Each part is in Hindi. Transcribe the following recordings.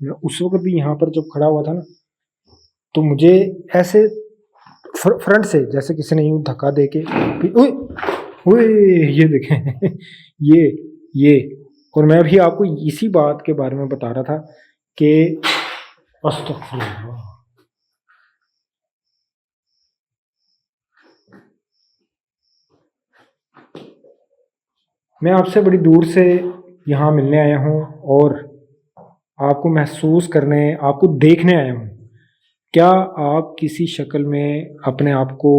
मैं उस वक्त भी यहाँ पर जब खड़ा हुआ था ना, तो मुझे ऐसे फ्रंट से जैसे किसी ने यूं धक्का दे के, ओए ओए, ये देखें ये ये और मैं भी आपको इसी बात के बारे में बता रहा था कि अस्तगफुरुल्लाह, मैं आपसे बड़ी दूर से यहाँ मिलने आया हूँ और आपको महसूस करने, आपको देखने आया हूँ। क्या आप किसी शक्ल में अपने आप को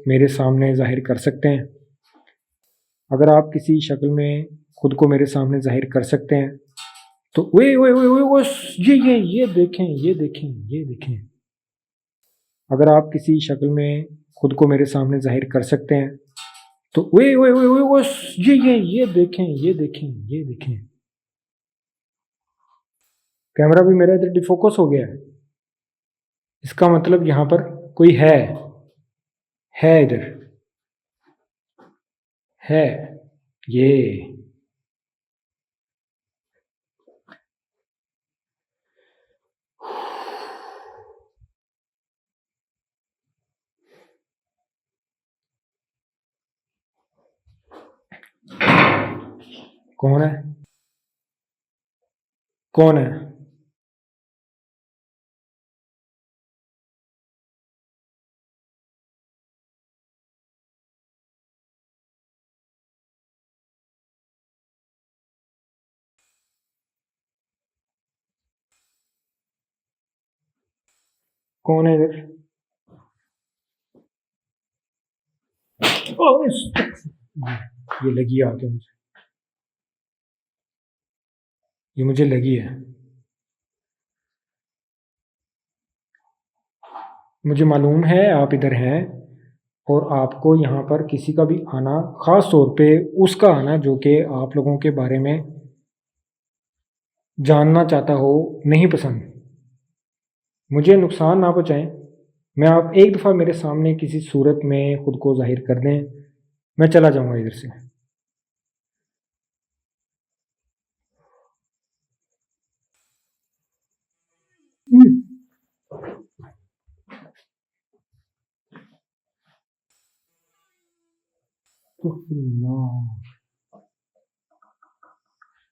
मेरे सामने जाहिर कर सकते हैं? अगर आप किसी शक्ल में खुद को मेरे सामने जाहिर कर सकते हैं तो वे ये देखें, ये देखें, ये देखें। अगर आप किसी शक्ल में खुद को मेरे सामने जाहिर कर सकते हैं तो वे ये देखें, ये देखें, ये देखें। कैमरा भी मेरा इधर डिफोकस हो गया है, इसका मतलब यहां पर कोई है इधर है। ये कौन है? कौन है? कौन है इधर? ये लगी आके मुझे, ये मुझे लगी है। मुझे मालूम है आप इधर हैं और आपको यहाँ पर किसी का भी आना, ख़ास तौर पे उसका आना जो कि आप लोगों के बारे में जानना चाहता हो, नहीं पसंद। मुझे नुकसान ना पहुँचाएं। मैं आप एक दफ़ा मेरे सामने किसी सूरत में खुद को जाहिर कर दें, मैं चला जाऊँगा इधर से।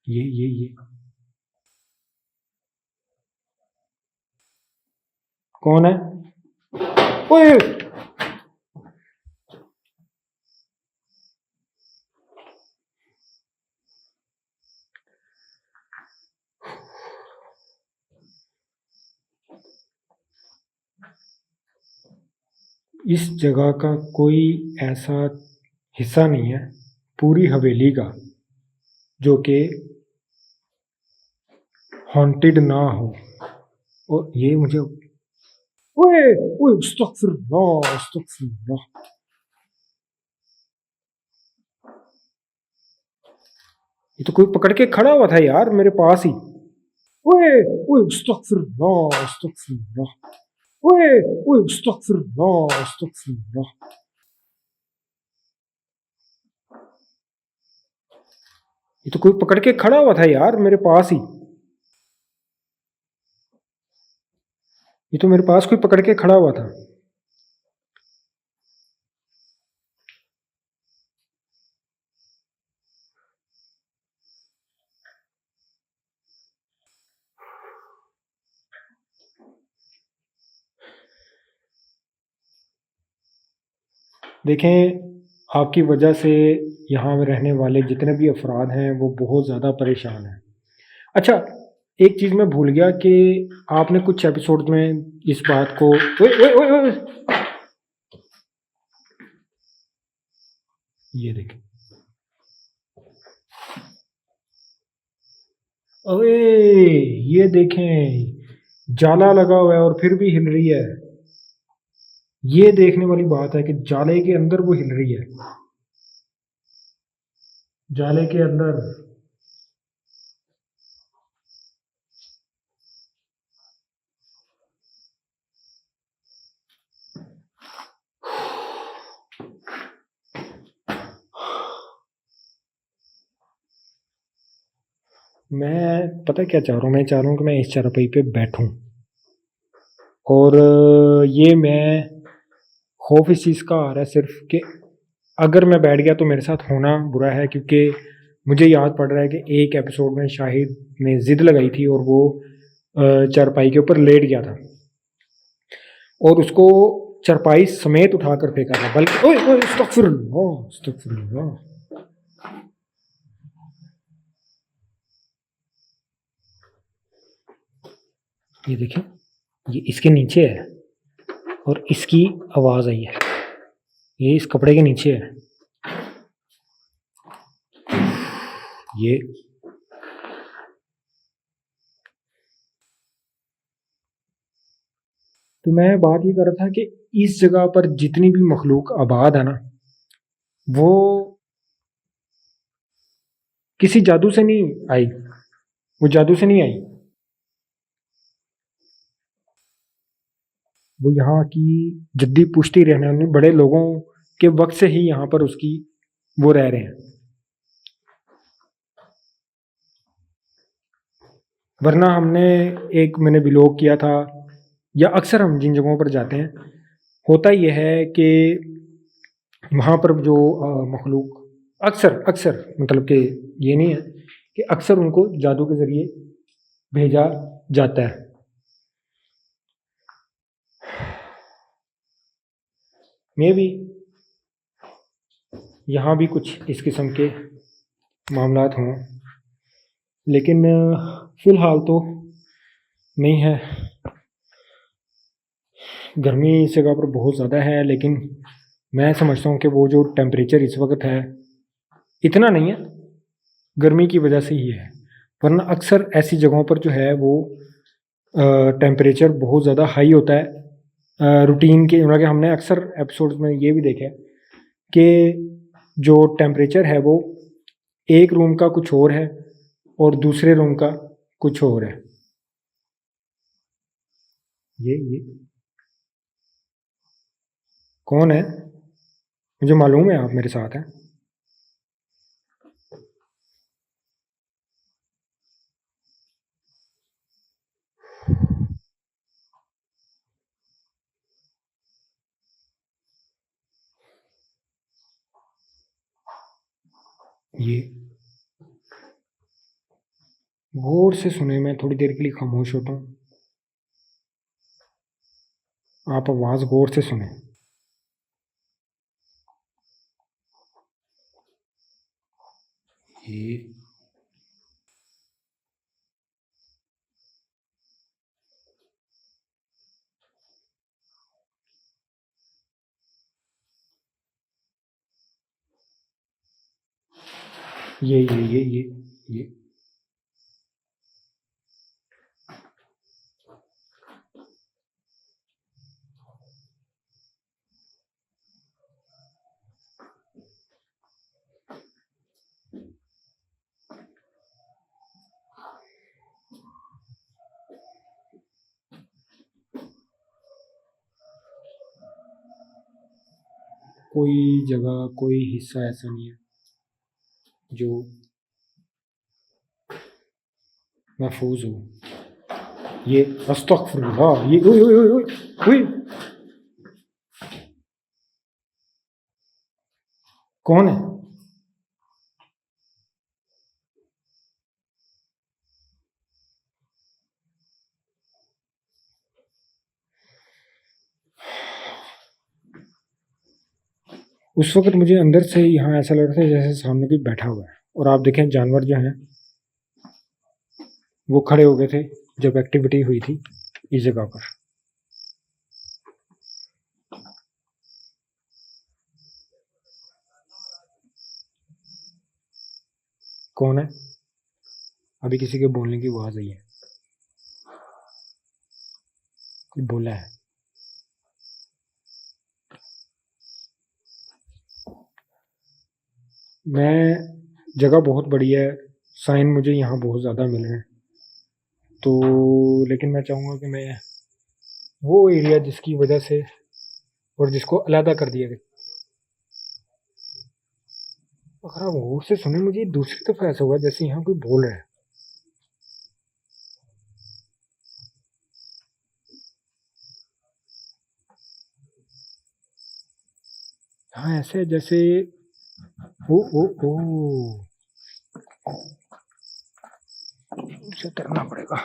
ये कौन है? ओए, इस जगह का कोई ऐसा हिस्सा नहीं है पूरी हवेली का जो कि हॉन्टेड ना हो। और ये मुझे, ओए ओए, अस्तगफिरुल्लाह, अस्तगफिरुल्लाह। ये तो कोई पकड़ के खड़ा हुआ था यार मेरे पास ही। ओए ओए, अस्तगफिरुल्लाह, अस्तगफिरुल्लाह। ओए ओए, अस्तगफिरुल्लाह, अस्तगफिरुल्लाह। ये तो कोई पकड़ के खड़ा हुआ था यार मेरे पास ही। ये तो मेरे पास कोई पकड़ के खड़ा हुआ था। देखें, आपकी वजह से यहाँ में रहने वाले जितने भी अफराद हैं वो बहुत ज़्यादा परेशान हैं। अच्छा, एक चीज़ मैं भूल गया कि आपने कुछ एपिसोड में इस बात को, ओए ओए ओए ओए, ये देखें, ओए, ये देखें, जाला लगा हुआ है और फिर भी हिल रही है। ये देखने वाली बात है कि जाले के अंदर वो हिल रही है, जाले के अंदर। मैं पता क्या चाह रहा हूँ, मैं चाह रहा हूँ कि मैं इस चारपाई पे बैठूं और ये मैं खौफ इस चीज़ का आ रहा है सिर्फ कि अगर मैं बैठ गया तो मेरे साथ होना बुरा है, क्योंकि मुझे याद पड़ रहा है कि एक एपिसोड में शाहिद ने जिद लगाई थी और वो चारपाई के ऊपर लेट गया था और उसको चारपाई समेत उठाकर फेंका था, बल्कि ओए ओए अस्तगफिरुल्लाह अस्तगफिरुल्लाह। ये देखिए, ये इसके नीचे है और इसकी आवाज आई है, ये इस कपड़े के नीचे है। ये तो मैं बात ये कर रहा था कि इस जगह पर जितनी भी मखलूक आबाद है ना, वो किसी जादू से नहीं आई, वो जादू से नहीं आई, वो यहाँ की जद्दी पुश्ती रहने वाले बड़े लोगों के वक्त से ही यहाँ पर उसकी वो रह रहे हैं। वरना हमने एक मैंने व्लॉग किया था, या अक्सर हम जिन जगहों पर जाते हैं होता यह है कि वहाँ पर जो मखलूक अक्सर अक्सर मतलब कि ये नहीं है कि अक्सर उनको जादू के ज़रिए भेजा जाता है। मे भी यहाँ भी कुछ इस किस्म के मामलात हों, लेकिन फ़िलहाल तो नहीं है। गर्मी इस जगह पर बहुत ज़्यादा है, लेकिन मैं समझता हूँ कि वो जो टेम्परेचर इस वक्त है इतना नहीं है, गर्मी की वजह से ही है। वरना अक्सर ऐसी जगहों पर जो है वो टेम्परेचर बहुत ज़्यादा हाई होता है। रूटीन के मतलब कि हमने अक्सर एपिसोड्स में ये भी देखा है कि जो टेम्परेचर है वो एक रूम का कुछ और है और दूसरे रूम का कुछ और है। ये कौन है? मुझे मालूम है आप मेरे साथ हैं। ये गौर से सुने, मैं थोड़ी देर के लिए खामोश होता हूँ, आप आवाज़ गौर से सुने। ये ये कोई जगह कोई हिस्सा ऐसा नहीं है जो महफूज हो। ये अस्तगफिरुल्लाह, ये ओए ओए ओए ओए, कौन है? उस वक्त मुझे अंदर से यहाँ ऐसा लग रहा था जैसे सामने कोई बैठा हुआ है, और आप देखें जानवर जो हैं वो खड़े हो गए थे जब एक्टिविटी हुई थी इस जगह पर। कौन है? अभी किसी के बोलने की आवाज़ आई है, कोई बोला है। मैं जगह बहुत बड़ी है, साइन मुझे यहाँ बहुत ज़्यादा मिल रहे हैं, तो लेकिन मैं चाहूँगा कि मैं वो एरिया जिसकी वजह से और जिसको अलहदा कर दिया गया, अगर आप गौर से सुने मुझे दूसरी दफ़ा ऐसा हुआ जैसे यहाँ कोई बोल रहा है। हाँ, ऐसे जैसे ओ ओ ओ उसे करना पड़ेगा।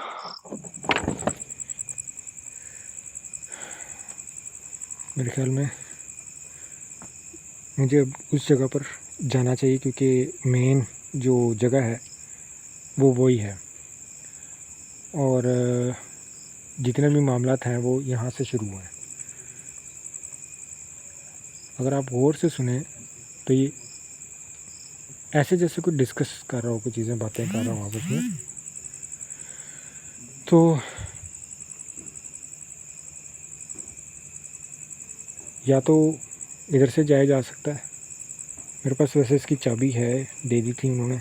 मेरे ख्याल में मुझे अब उस जगह पर जाना चाहिए क्योंकि मेन जो जगह है वो वही है और जितने भी मामलात हैं वो यहाँ से शुरू हुए हैं। अगर आप गौर से सुने तो ये ऐसे जैसे कोई डिस्कस कर रहा हो, कुछ चीज़ें बातें कर रहा हो आपस में, तो या तो इधर से जाया जा सकता है। मेरे पास वैसे इसकी चाबी है, दे दी थी उन्होंने,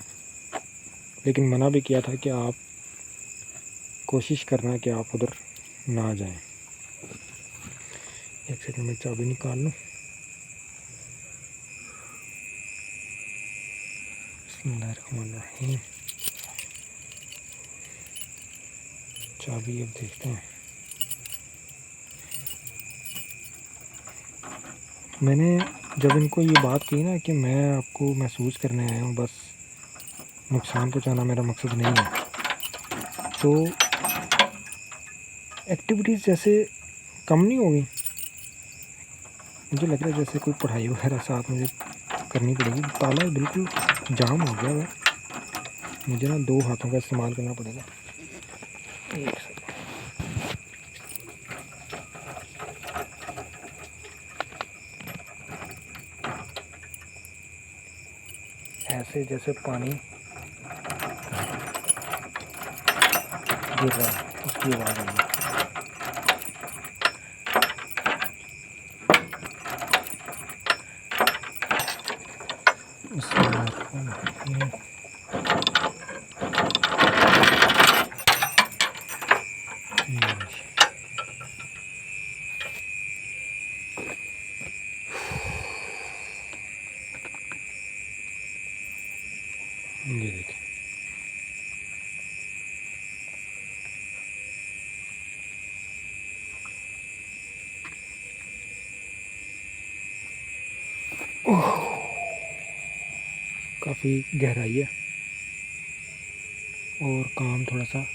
लेकिन मना भी किया था कि आप कोशिश करना कि आप उधर ना जाएं। एक सेकंड में चाबी निकाल लूँ। बिस्मिल्लाहिर्रहमानिर्रहीम। चाबी अब देखते हैं। मैंने जब इनको ये बात की ना कि मैं आपको महसूस करने आया हूँ, बस नुकसान पहुँचाना मेरा मकसद नहीं है, तो एक्टिविटीज़ जैसे कम नहीं होगी। मुझे लग रहा है जैसे कोई पढ़ाई वगैरह साथ मुझे करनी पड़ेगी। ताला बिल्कुल जाम हो गया है, मुझे ना 2 हाथों का इस्तेमाल करना पड़ेगा। एक सेकंड। ऐसे जैसे पानी गिर रहा है उसकी आवाज़ आ रही है। बिस्मिल्लाहिर्रहमानिर्रहीम। ये देखिए, काफ़ी गहराई है और काम थोड़ा सा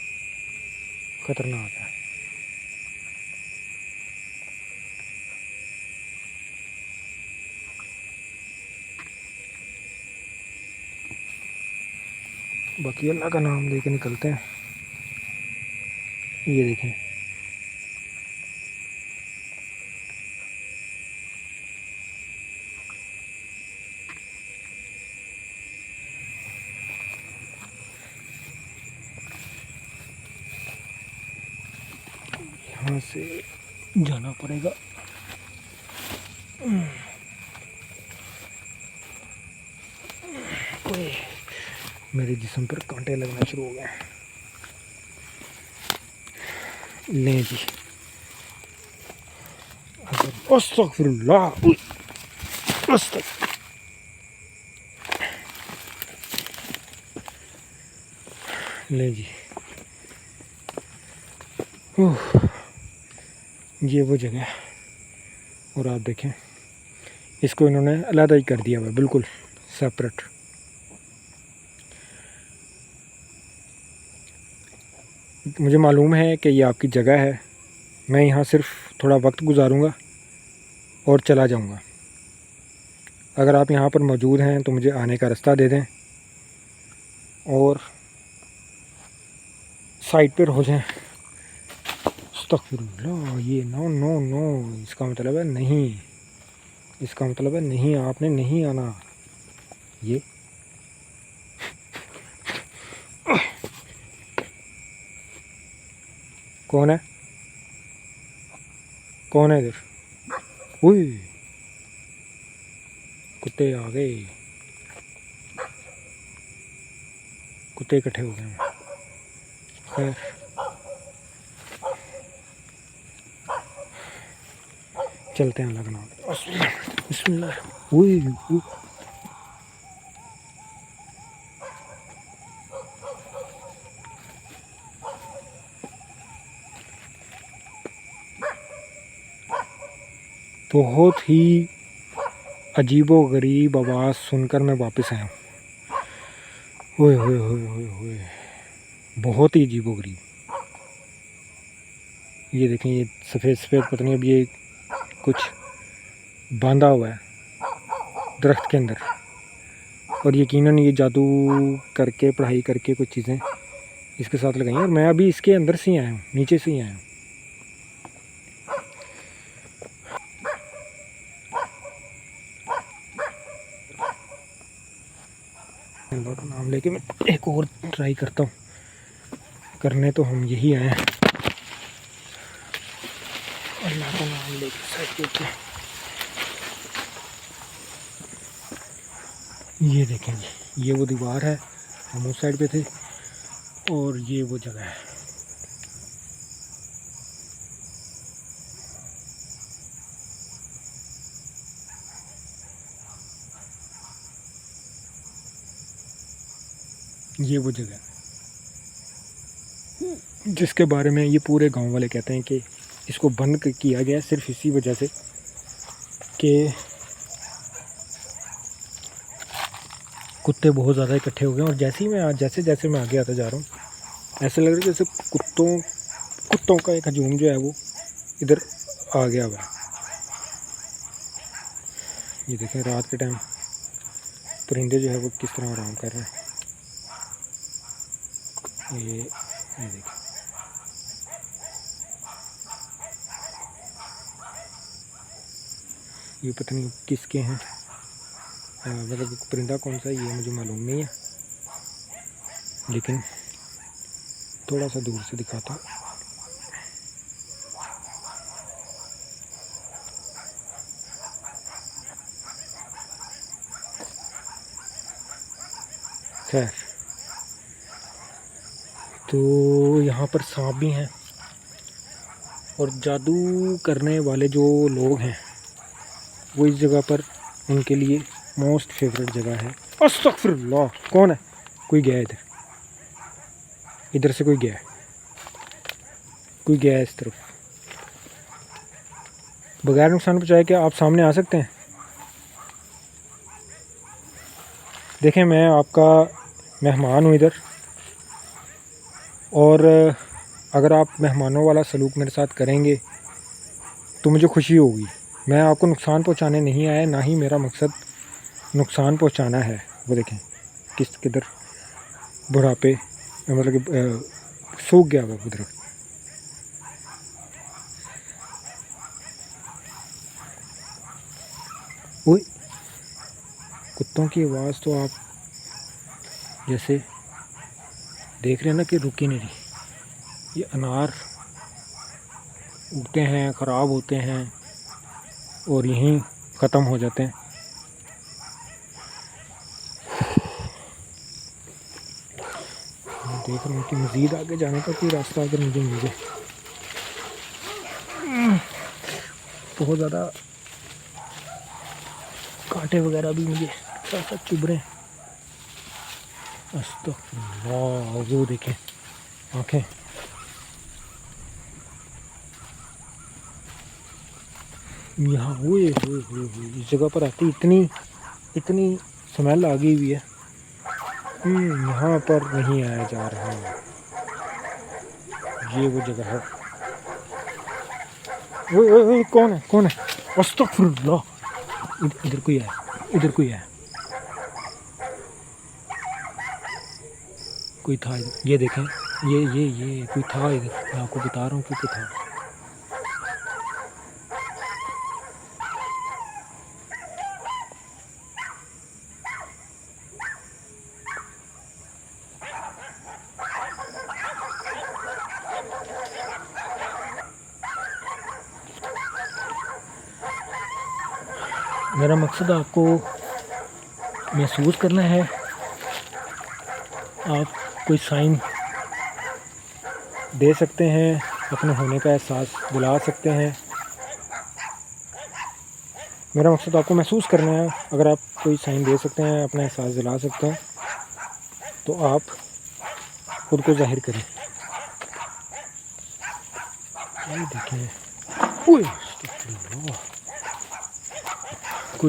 ख़तरनाक है। बाकी अल्लाह का नाम लेके निकलते हैं। ये देखें, यहाँ से जाना पड़ेगा। ओए, मेरे जिस्म पर कांटे लगना शुरू हो गए। लें जी, अस्तगफिरुल्लाह, लें जी। ये वो जगह है और आप देखें इसको इन्होंने अलग ही कर दिया हुआ है, बिल्कुल सेपरेट। मुझे मालूम है कि ये आपकी जगह है, मैं यहाँ सिर्फ थोड़ा वक्त गुजारूँगा और चला जाऊँगा। अगर आप यहाँ पर मौजूद हैं तो मुझे आने का रास्ता दे दें और साइड पर हो जाएं। अस्तगफिरुल्लाह, ये नो नो नो, इसका मतलब है नहीं, इसका मतलब है नहीं, आपने नहीं आना। ये कौन है? कौन है इधर? ओए, कुत्ते आ गए, कुत्ते इकट्ठे हो गए। खैर, चलते हैं लगना। बिस्मिल्लाह। ओए बहुत ही अजीबो गरीब आवाज़ सुनकर मैं वापस आया हूँ। ओए होए होए होए होए, बहुत ही अजीबो गरीब। ये देखें, ये सफ़ेद सफ़ेद पता नहीं अब ये कुछ बांधा हुआ है दरख्त के अंदर, और यकीनन ये जादू करके पढ़ाई करके कुछ चीज़ें इसके साथ लगाई हैं, और मैं अभी इसके अंदर से ही आया हूँ, नीचे से ही आया हूँ। अल्लाह का नाम लेके मैं एक और ट्राई करता हूँ, करने तो हम यही आए हैं। अल्लाह का नाम लेके साइड लेके, ये देखें जी, ये वो दीवार है, हम उस साइड पे थे, और ये वो जगह है। ये वो जगह जिसके बारे में ये पूरे गांव वाले कहते हैं कि इसको बंद किया गया सिर्फ इसी वजह से कि कुत्ते बहुत ज़्यादा इकट्ठे हो गए। और जैसे जैसे मैं आगे आता जा रहा हूँ, ऐसा लग रहा है जैसे कुत्तों का एक हजूम जो है वो इधर आ गया हुआ है। ये देखें, रात के टाइम परिंदे जो है वो किस तरह आराम कर रहे हैं। ये देखें, ये पता नहीं किसके हैं, मतलब परिंदा कौन सा ये मुझे मालूम नहीं है, लेकिन थोड़ा सा दूर से दिखाता हूँ। खैर, तो यहाँ पर सांप भी हैं, और जादू करने वाले जो लोग हैं वो इस जगह पर उनके लिए मोस्ट फेवरेट जगह है। अस्तगफिरुल्लाह, कौन है? कोई गया इधर से कोई गया इस तरफ। बगैर नुकसान पहुँचाए क्या आप सामने आ सकते हैं? देखें, मैं आपका मेहमान हूँ इधर, और अगर आप मेहमानों वाला सलूक मेरे साथ करेंगे तो मुझे खुशी होगी। मैं आपको नुकसान पहुंचाने नहीं आया, ना ही मेरा मकसद नुकसान पहुंचाना है। वो देखें किधर बुढ़ापे, मतलब कि सूख गया वो दरख्त। ओए, कुत्तों की आवाज़ तो आप जैसे देख रहे हैं ना कि रुक ही नहीं रही। ये अनार उगते हैं, ख़राब होते हैं और यहीं ख़त्म हो जाते हैं। मैं देख रहा हूँ कि मज़ीद आगे जाने का कोई रास्ता अगर मुझे मिल जाए। बहुत ज़्यादा कांटे वगैरह भी मुझे साथ साथ चुभ रहे हैं। अस्तगफुरुल्लाह, वो देखें आँखें। यहाँ हुए इस जगह पर आती इतनी स्मेल आ गई हुई है। यहाँ पर नहीं आया जा रहा है। ये वो जगह है। वो कौन है? अस्तगफुरुल्लाह, इधर कोई है, कोई था इधर। ये देखें, ये कोई था इधर, मैं आपको बता रहा हूँ कि कोई था। मेरा मकसद आपको महसूस करना है। आप कोई साइन दे सकते हैं, अपने होने का एहसास दिला सकते हैं। मेरा मकसद आपको महसूस करना है। अगर आप कोई साइन दे सकते हैं, अपना एहसास दिला सकते हैं, तो आप खुद को जाहिर करें। ये देखें, कोई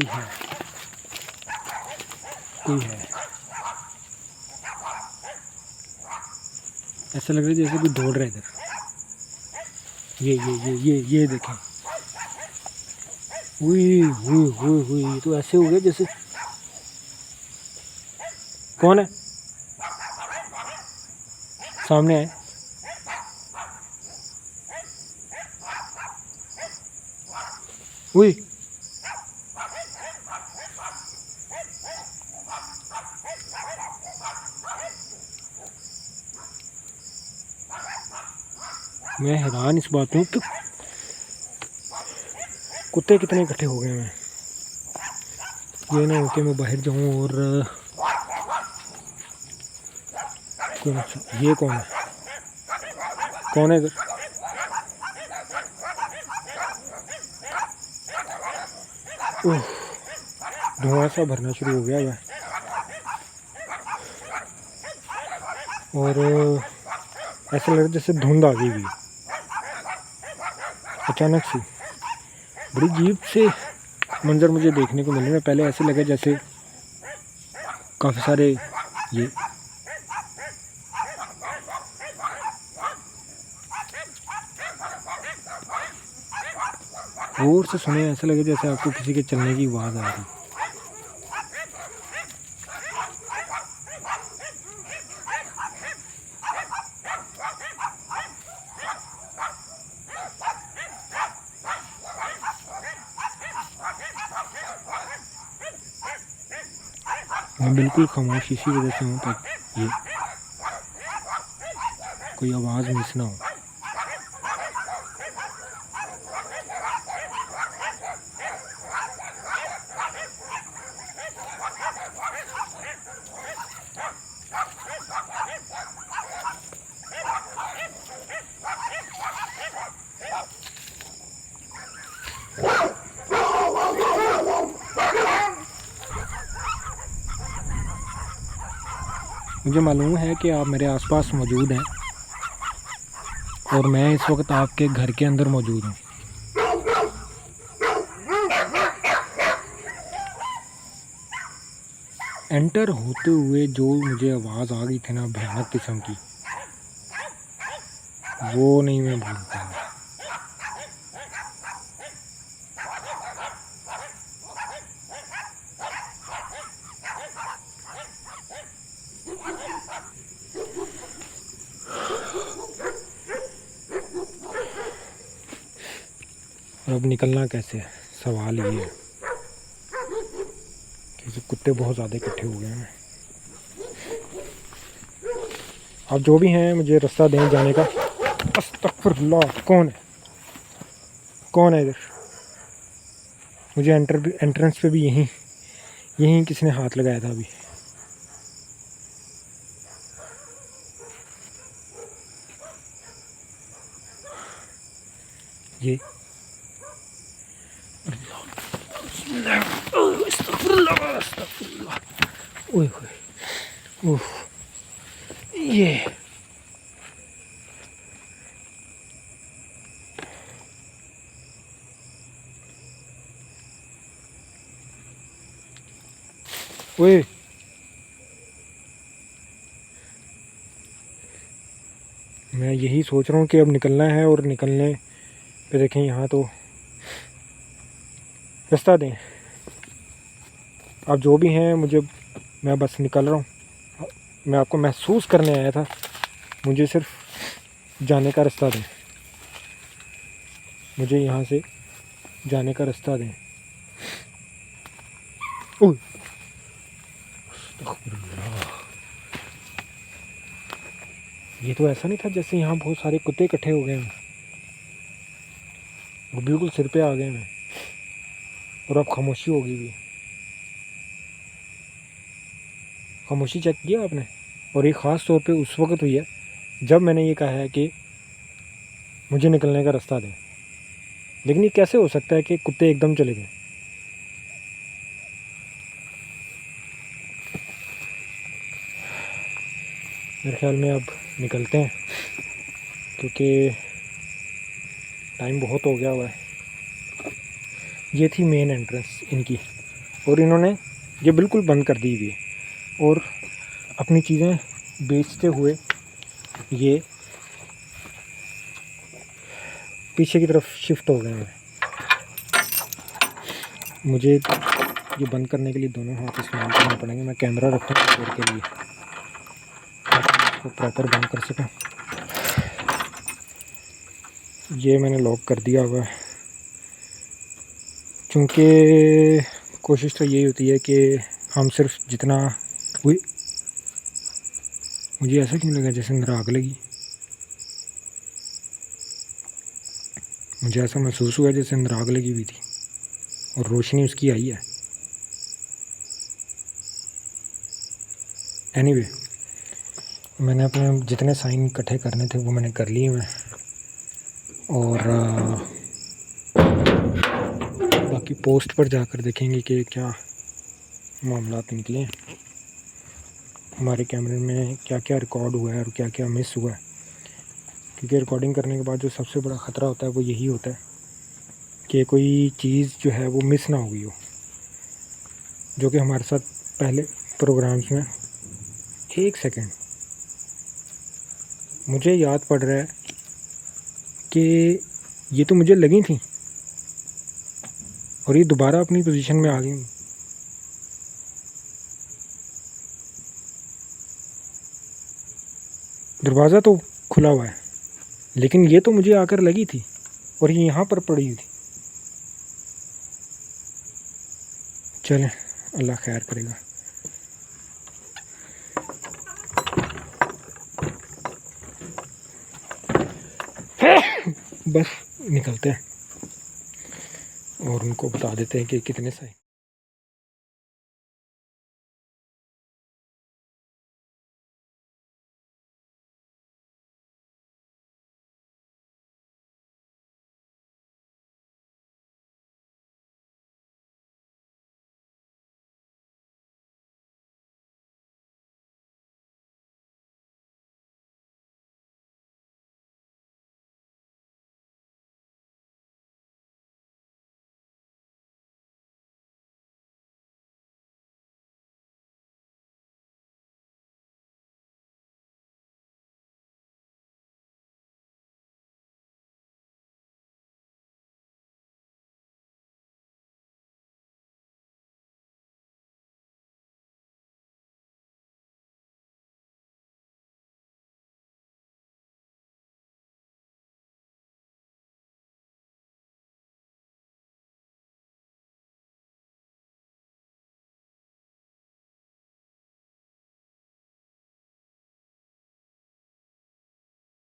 है। कोई है। ऐसा लग रहा है जैसे कोई दौड़ रहा है इधर। ये देखें। हुई हुई हुई हुई, ये तो ऐसे हो गया जैसे। कौन है? सामने है। हुई। मैं हैरान इस बात में कि कुत्ते कितने इकट्ठे हो गए हैं। ये ना हो कि मैं बाहर जाऊं और ये कौन है? कौन है इधर? धुआं सा भरना शुरू हो गया है और ऐसा लग रहा है जैसे धुंध आ गई हुई अचानक से। बड़ी अजीब से मंजर मुझे देखने को मिल रहे हैं। पहले ऐसे लगा जैसे काफ़ी सारे ये जोर से सुने, ऐसा लगे जैसे आपको किसी के चलने की आवाज़ आ रही। मैं बिल्कुल खामोश इसी वजह से हूँ ताकि ये कोई आवाज़ मिस ना हो। मुझे मालूम है कि आप मेरे आसपास मौजूद हैं और मैं इस वक्त आपके घर के अंदर मौजूद हूँ। एंटर होते हुए जो मुझे आवाज़ आ गई थी ना भयानक किस्म की, वो नहीं मैं भूलता। और अब निकलना कैसे है, सवाल ये है। क्योंकि कुत्ते बहुत ज़्यादा इकट्ठे हो गए हैं। आप जो भी हैं मुझे रास्ता दें जाने का। अस्तगफुरुल्लाह, कौन है? कौन है इधर? मुझे एंट्रेंस पे भी यहीं किसी ने हाथ लगाया था अभी। ये ओए ओए, ये ओए, मैं यही सोच रहा हूँ कि अब निकलना है और निकलने पे देखें यहाँ तो रास्ता दें। आप जो भी हैं मुझे, मैं बस निकल रहा हूँ। मैं आपको महसूस करने आया था, मुझे सिर्फ जाने का रास्ता दें। मुझे यहाँ से जाने का रास्ता दें। ओह, ये तो ऐसा नहीं था जैसे यहाँ बहुत सारे कुत्ते इकट्ठे हो गए हैं। वो बिल्कुल सिर पे आ गए हैं और अब खामोशी हो गई भी। खामोशी चेक किया आपने? और ये ख़ास तौर पे उस वक्त हुई है जब मैंने ये कहा है कि मुझे निकलने का रास्ता दें। लेकिन ये कैसे हो सकता है कि कुत्ते एकदम चले गए? मेरे ख्याल में अब निकलते हैं क्योंकि टाइम बहुत हो गया हुआ है। ये थी मेन एंट्रेंस इनकी और इन्होंने ये बिल्कुल बंद कर दी हुई है। और अपनी चीज़ें बेचते हुए ये पीछे की तरफ शिफ्ट हो गए हैं। मुझे ये बंद करने के लिए दोनों हाथ इस्तेमाल करने पड़ेंगे। मैं कैमरा रखता हूँ देर के लिए ताकि इसको प्रॉपर बंद कर सकूँ। ये मैंने लॉक कर दिया हुआ है, क्योंकि कोशिश तो यही होती है कि हम सिर्फ जितना हुई। मुझे ऐसा क्यों लगा जैसे अंदर आग लगी? मुझे ऐसा महसूस हुआ जैसे अंदर आग लगी हुई थी और रोशनी उसकी आई है। एनीवे, मैंने अपने जितने साइन इकट्ठे करने थे वो मैंने कर लिए हैं और बाकी पोस्ट पर जाकर देखेंगे कि क्या मामलात निकले हैं, हमारे कैमरे में क्या क्या रिकॉर्ड हुआ है और क्या क्या मिस हुआ है। क्योंकि रिकॉर्डिंग करने के बाद जो सबसे बड़ा ख़तरा होता है वो यही होता है कि कोई चीज़ जो है वो मिस ना हो गई हो, जो कि हमारे साथ पहले प्रोग्राम्स में। एक सेकंड, मुझे याद पड़ रहा है कि ये तो मुझे लगी थी और ये दोबारा अपनी पोजीशन में आ गई। दरवाज़ा तो खुला हुआ है, लेकिन ये तो मुझे आकर लगी थी और ये यहाँ पर पड़ी हुई थी। चलें, अल्लाह खैर करेगा। बस निकलते हैं और उनको बता देते हैं कि कितने सही।